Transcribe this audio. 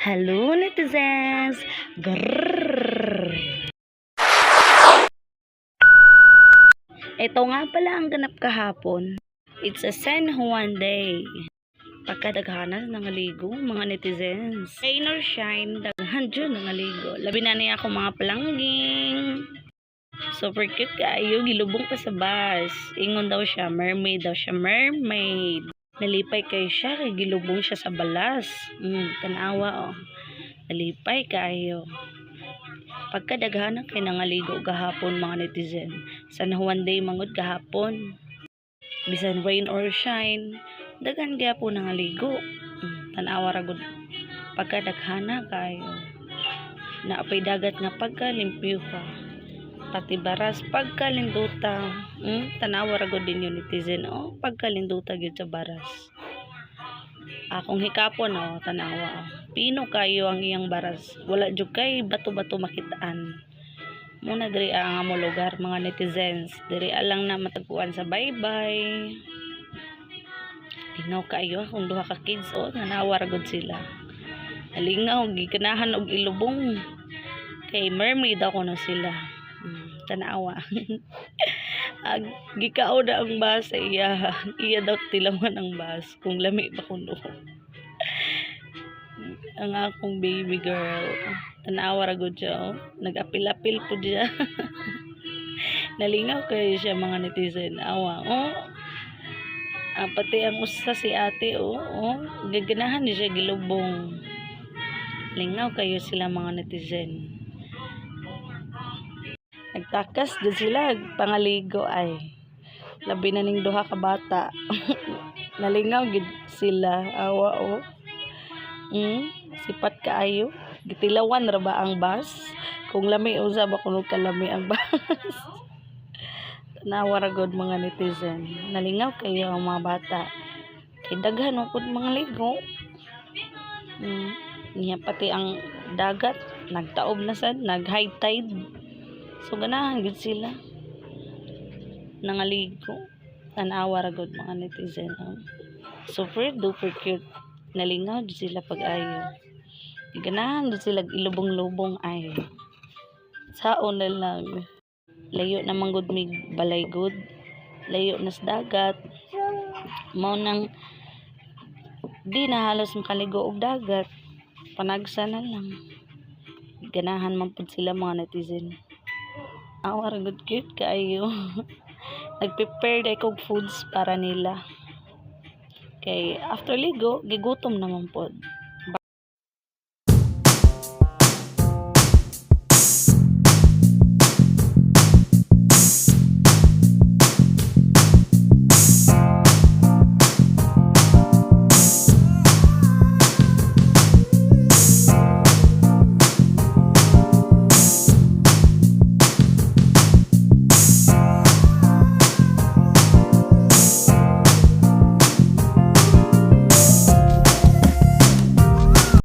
Hello netizens! Grrrr! Ito nga pala ang ganap kahapon. It's a San Juan day. Pagkadaghanas ng aligo, mga netizens. Rain or shine, daghan dyan ng aligo. Labi na niya ako mga palangging. Super cute kayo, gilubong pa sa bus. Ingon daw siya, mermaid daw siya, mermaid. Nalipay kayo siya, kay gilubong siya sa balas. Tanawa oh. Nalipay kayo. Pagkadaghanan kay nangaligo gahapon mga netizen. San Juan day mangod gahapon. Bisan rain or shine, daghan gyapon nangaligo. Tanawa ra gud. Pagkadaghana kayo. Naapay dagat nga pagkalimpyo ka. Pati baras pagkalinduta. Tanawa ra gud din yung netizen. Oh, pagkalinduta gyud sa baras. Akong hikapon oh, tanawa. Pino kayo ang iyang baras. Wala jud kay bato-bato makitaan. Muna diri ang amo lugar mga netizens. Diri lang na matagpuan sa bye-bye. Lingaw kayo kung duha ka kids oh, tanawa ra gud sila. Nalingaw gikanahan og ilubong. Kay mermaid ako na sila. Tanawa. Gikao na ang bus sa iya. Iya daw tilawan ang bus. Kung lami pa kuno. Ang akong baby girl. Tanawa ra gud siya. Nag-apil-apil po siya. Nalingaw kayo siya mga netizen. Awa. Pati ang usa si ate. Gaganahan niya siya gilubong. Lingaw kayo sila mga netizen. Nagtakas din sila pangaligo ay. Labi na ning duha ka bata. Nalingaw gid sila. Awa sipat kaayo. Gitilawan ra ba ang bus? Kung lami usa ba kuno kalami ang bus? Tanawa ra gud mga netizen. Nalingaw kayo ang mga bata. Kay daghan pud mga ligo. Niya pati ang dagat nagtaob na sad, nag high tide. So ganahan gud sila nangaligo. Tanawa ra gud mga netizen. Super duper cute. Nalingaw gud sila pag-ayo. Ganahan gud sila ilubong-lubong ay. Saon na lang. Layo na manggod mig balay gud. Layo na sa dagat. Mao nang di na halos makaligo og dagat. Panagsa na lang. Ganahan man pud sila mga netizen. Awa ra gud cute kaayo. Nag-prepare day kog foods para nila. Kay after ligo, gigutom naman pod.